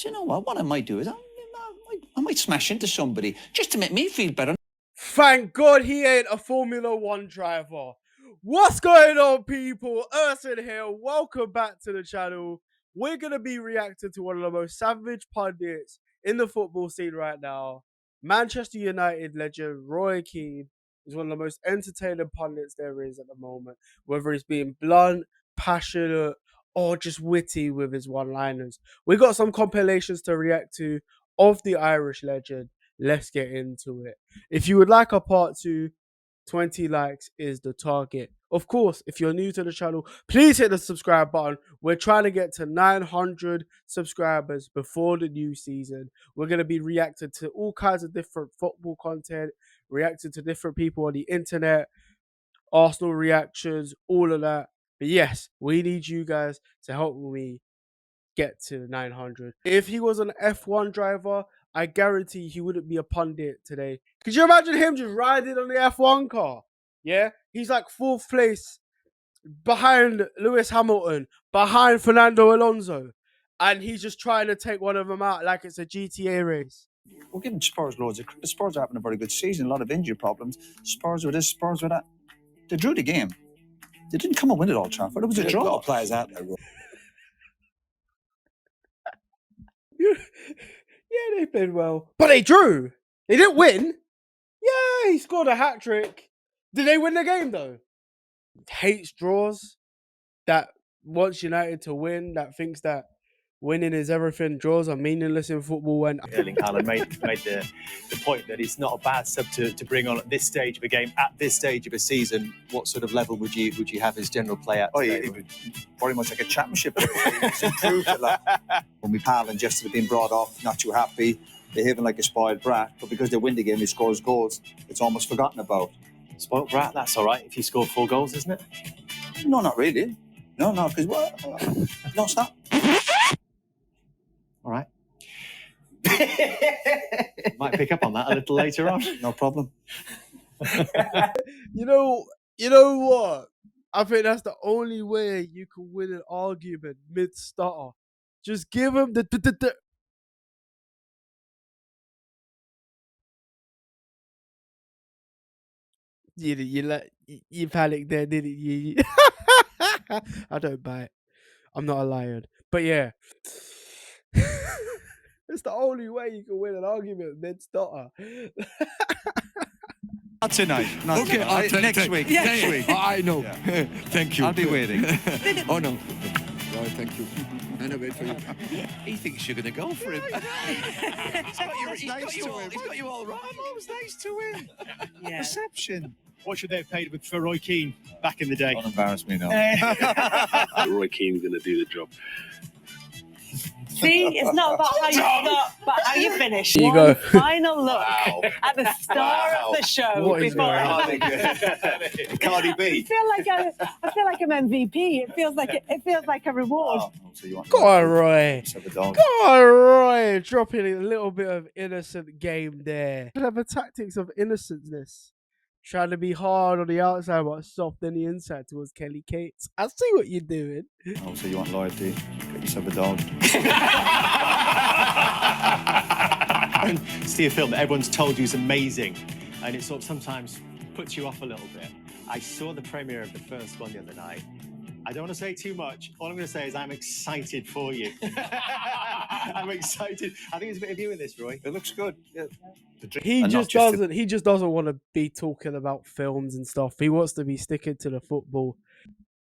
Do you know what? What I might do is I might smash into somebody just to make me feel better. Thank God he ain't a Formula One driver. What's going on, people? Urson here. Welcome back to the channel. We're going to be reacting to one of the most savage pundits in the football scene right now. Manchester United legend Roy Keane is one of the most entertaining pundits there is at the moment. Whether he's being blunt, passionate, or just witty with his one-liners. We got some compilations to react to of the Irish legend. Let's get into it. If you would like a part 2, 20 likes is the target. Of course, if you're new to the channel, please hit the subscribe button. We're trying to get to 900 subscribers before the new season. We're going to be reacting to all kinds of different football content, reacting to different people on the internet, Arsenal reactions, all of that. But yes, we need you guys to help me get to 900. If he was an F1 driver, I guarantee he wouldn't be a pundit today. Could you imagine him just riding on the F1 car? Yeah, he's like 4th place behind Lewis Hamilton, behind Fernando Alonso, and he's just trying to take one of them out like it's a GTA race. We're giving Spurs loads of credit. Spurs are having a very good season, a lot of injury problems. Spurs with this, Spurs with that. They drew the game. They didn't come and win at Old Trafford. It was a draw. A lot of players out there. Yeah, they played well. But they drew. They didn't win. Yeah, he scored a hat-trick. Did they win the game, though? Hates draws. That wants United to win. That thinks that winning is everything. Draws are meaningless in football. When Erling Haaland made the point that it's not a bad sub to bring on at this stage of a game, at this stage of a season. What sort of level would you have his general play at? Today? It was very much like a championship. It's improved a lot. When we Haaland just had been brought off, not too happy, behaving like a spoiled brat, but because they win the game, he scores goals. It's almost forgotten about. Spoiled brat, that's all right if you scored 4 goals, isn't it? No, not really. No, because no, stop. All right. Might pick up on that a little later on. No problem. You know what? I think that's the only way you can win an argument mid-stutter. Just give him the. You panicked there, didn't you? I don't buy it. I'm not a lion. But yeah. It's the only way you can win an argument mid-stutter. Not tonight. Not okay, tonight. Next week. Yeah. Next week. I know. Yeah. Thank you. I'll be waiting. Oh no. Oh, thank you. And I wait for you. He thinks you're going to go for him. He's got you all right. I'm always nice to win. Yeah. Reception. What should they have paid for Roy Keane back in the day? Don't embarrass me now. Roy Keane's going to do the job. See, it's not about how you start, but how you finish. Here you One go. final look at the star of the show What is before. going on? Cardi B. I feel like I'm MVP. It feels like a reward. Oh, so you want Go on, Roy. Let's have a dog. Go on, Roy. Dropping a little bit of innocent game there. Clever tactics of innocentness. Trying to be hard on the outside but soft on the inside towards Kelly Cates. I see what you're doing. Oh, so you want loyalty? Get yourself a dog. See a film that everyone's told you is amazing, and it sort of sometimes puts you off a little bit. I saw the premiere of the first one the other night. I don't want to say too much. All I'm going to say is I'm excited for you. I'm excited. I think there's a bit of you in this, Roy. It looks good. Yeah. He just doesn't want to be talking about films and stuff. He wants to be sticking to the football.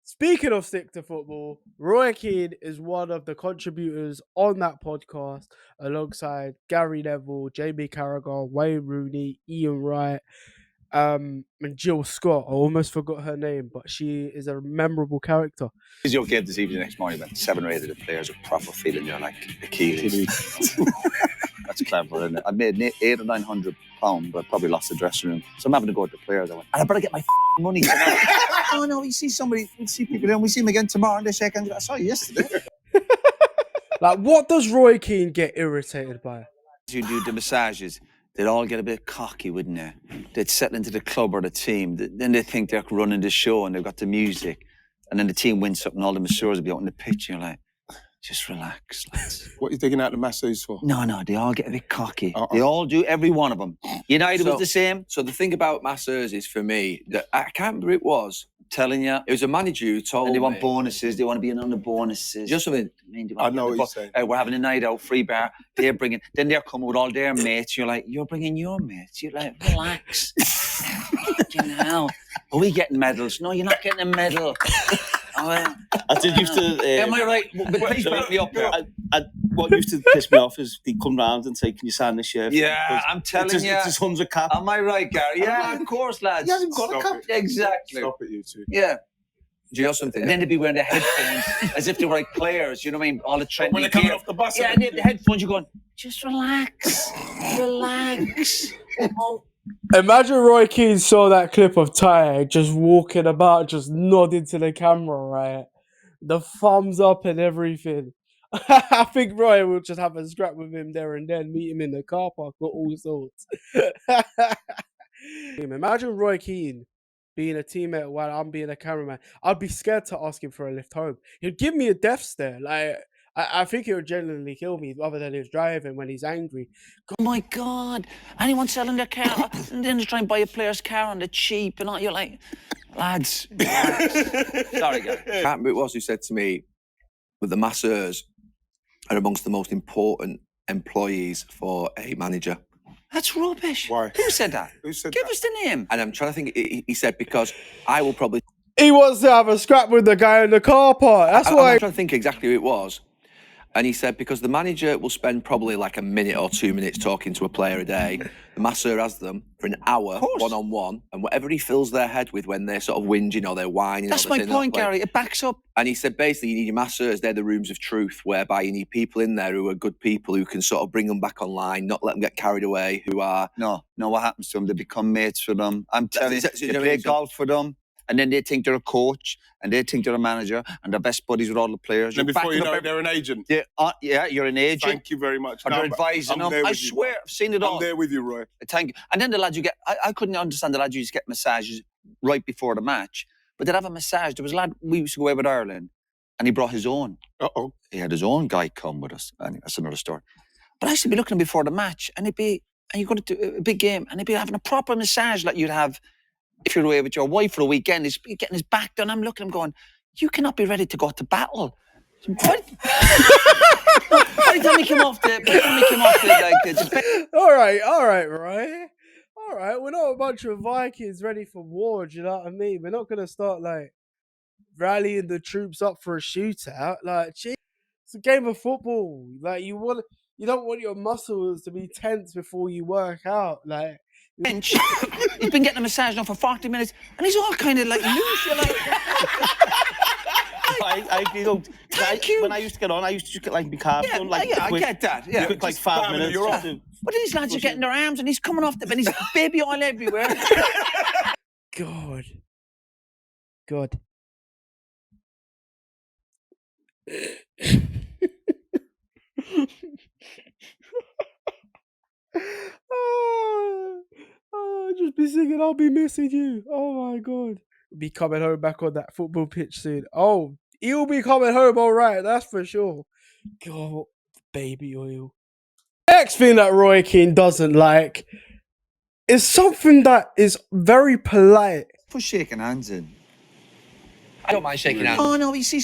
Speaking of stick to football, Roy Keane is one of the contributors on that podcast alongside Gary Neville, Jamie Carragher, Wayne Rooney, Ian Wright, and Jill Scott. I almost forgot her name, but she is a memorable character. Is your game this evening next morning when 7 or 8 of the players are proper feeling you're like Achilles. That's clever, isn't it? I made £800 or £900, but I probably lost the dressing room. So I'm having to go with the players. I went, I better get my money tonight. Oh no, we see somebody, we see people there, we see them again tomorrow, and they shake hands. I saw you yesterday. Like, what does Roy Keane get irritated by? You do the massages. They'd all get a bit cocky, wouldn't they? They'd settle into the club or the team. Then they think they're running the show and they've got the music. And then the team wins something, all the masseurs will be out on the pitch. And you're like, just relax, lads. What are you digging out the masseuse for? No, they all get a bit cocky. They all do, every one of them. United was the same. So the thing about masseurs is, for me, that I can't remember who it was. Telling you. It was a manager who told And they want me. bonuses. They want to be in on the bonuses. Just something. I know what you're saying. We're having a night out, free bar. They're bringing. Then they're coming with all their mates. You're like, you're bringing your mates. You're like, relax. Are we getting medals? No, you're not getting a medal. I did used to. Am I right? But please back me up here. What used to piss me off is they come round and say, "Can you sign this shirt?" Yeah, I'm telling you. It's his 100 cap. Am I right, Gary? Yeah, of course, lads. You haven't got a cap. Exactly. Stop it, you two. Yeah. Do you know something? And then they'd be wearing the headphones as if they were like players, you know what I mean? All the trending When they're coming off the bus. Yeah, and they have the headphones, you're going, just relax. Relax. Oh. Imagine Roy Keane saw that clip of Ty just walking about, just nodding to the camera, right? The thumbs up and everything. I think Roy will just have a scrap with him there and then, meet him in the car park or all sorts. Imagine Roy Keane being a teammate while I'm being a cameraman. I'd be scared to ask him for a lift home. He'd give me a death stare. Like, I think he would genuinely kill me other than his driving when he's angry. Oh my God. Anyone selling their car and then just try and buy a player's car on the cheap and all. You're like, lads, relax. Sorry, guys. I can't remember who it was who said to me, but the masseurs are amongst the most important employees for a manager. That's rubbish. Why? Who said that? Who said Give that? us the name. And I'm trying to think, he said, because I will probably... He wants to have a scrap with the guy in the car park. That's why. I'm trying to think exactly who it was. And he said, because the manager will spend probably like a minute or 2 minutes talking to a player a day. The masseur has them for an hour, one-on-one, and whatever he fills their head with when they're sort of whinging or they're whining. That's my point, Gary. It backs up. And he said, basically, you need your masseurs. They're the rooms of truth, whereby you need people in there who are good people who can sort of bring them back online, not let them get carried away, who are... No, what happens to them? They become mates for them. I'm telling you, you they know play what I mean? golf for them, and then they think they're a coach, and they think they're a manager, and they're best buddies with all the players. Then You're before you backing know up it, they're an agent. yeah, you're an agent. Thank you very much. Or they're advising them. I swear, I've seen it all. I'm there with you, Roy. Thank you. And then the lads you get, I couldn't understand the lads who used to get massages right before the match, but they'd have a massage. There was a lad, we used to go away with Ireland, and he brought his own. Uh-oh. He had his own guy come with us. Anyway, that's another story. But I used to be looking at him before the match, and you're going to do a big game, and he'd be having a proper massage like you'd have if you're away with your wife for a weekend. He's getting his back done. I'm looking at him going, you cannot be ready to go to battle. By the time he came off All right, right? All right, we're not a bunch of Vikings ready for war, do you know what I mean? We're not going to start, like, rallying the troops up for a shootout. Like, gee, it's a game of football. Like, you don't want your muscles to be tense before you work out. Like, bench. He's been getting a massage now for 40 minutes, and he's all kind of like loose. You're like, Thank you. When I used to get on, I used to just get like my calves done. Like, I get that. Yeah, quick, like 5 minutes. You're off. But these lads are getting their arms, and he's coming off them, and he's baby oil everywhere. God. Just be singing, I'll be missing you. Oh my God. Be coming home back on that football pitch soon. Oh, he'll be coming home all right, that's for sure. God, baby oil. Next thing that Roy Keane doesn't like is something that is very polite. For shaking hands in. I don't mind shaking hands. Oh no, we see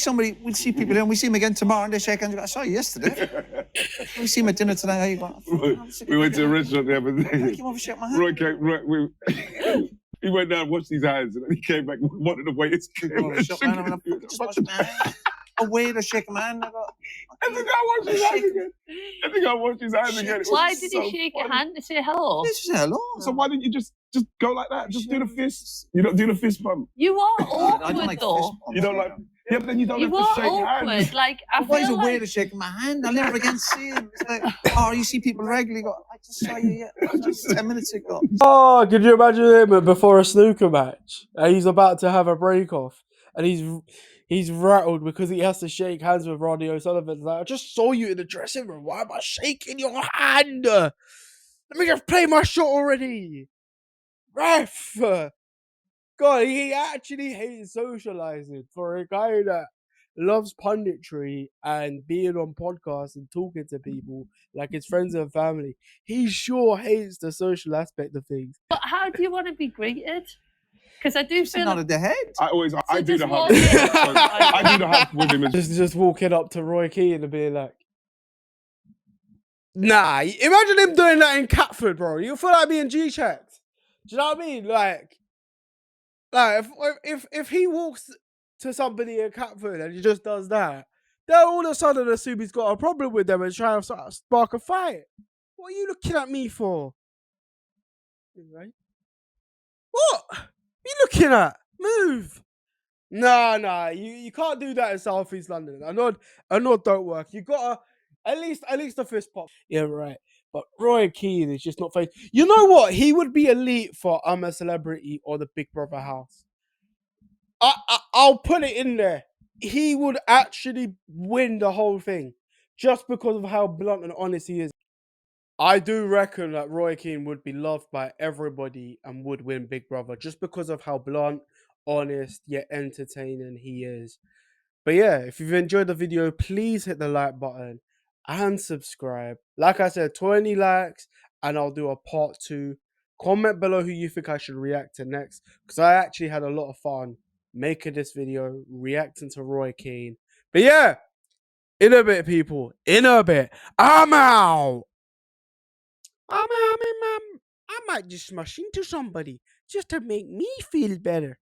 people and we see him again tomorrow and they shake hands. I saw you yesterday. We see him at dinner tonight. How you going? We went to a restaurant the other day. I came over to shake my hand. He went down and washed his hands and then he came back with one of the waiters. A waiter shake my hand. I think I washed his hands again. Why did he shake your hand to say hello? This is hello. So why didn't you just go like that? Just do the fist. You don't do the fist bump. You are I awkward don't like though. fist bumps. You don't like. Yeah, but then you don't You have are to shake awkward. hands. Like I Why is a feel waiter like shaking my hand? I'll never again see him. It's like, oh, you see people regularly go, I just saw you just 10 minutes ago. Oh, could you imagine him before a snooker match? He's about to have a break off, and he's rattled because he has to shake hands with Ronnie O'Sullivan. Like, I just saw you in the dressing room. Why am I shaking your hand? Let me just play my shot already. Ref. God, he actually hates socializing for a guy that loves punditry and being on podcasts and talking to people like his friends and family. He sure hates the social aspect of things. But how do you want to be greeted? Because I do Just feel nodded their head. I do just the hug. walk in. I do the hug with him. Just walking up to Roy Keane and being like, nah, imagine him doing that in Catford, bro. You feel like being G-checked. Do you know what I mean? Like if he walks to somebody in Catford and he just does that, they'll all of a sudden assume he's got a problem with them and try to spark a fight. What are you looking at me for? Right? What? What are you looking at? Move. Nah, you can't do that in South East London. I know don't work. You gotta at least the fist pop. Yeah, right. But Roy Keane is just not famous. You know what? He would be elite for I'm a Celebrity or the Big Brother house. I'll put it in there. He would actually win the whole thing just because of how blunt and honest he is. I do reckon that Roy Keane would be loved by everybody and would win Big Brother just because of how blunt, honest, yet entertaining he is. But yeah, if you've enjoyed the video, please hit the like button and subscribe. Like I said, 20 likes and I'll do a part 2. Comment below who you think I should react to next, because I actually had a lot of fun making this video, reacting to Roy Keane. But yeah, in a bit, people. In a bit. I'm out. I might just smash into somebody just to make me feel better.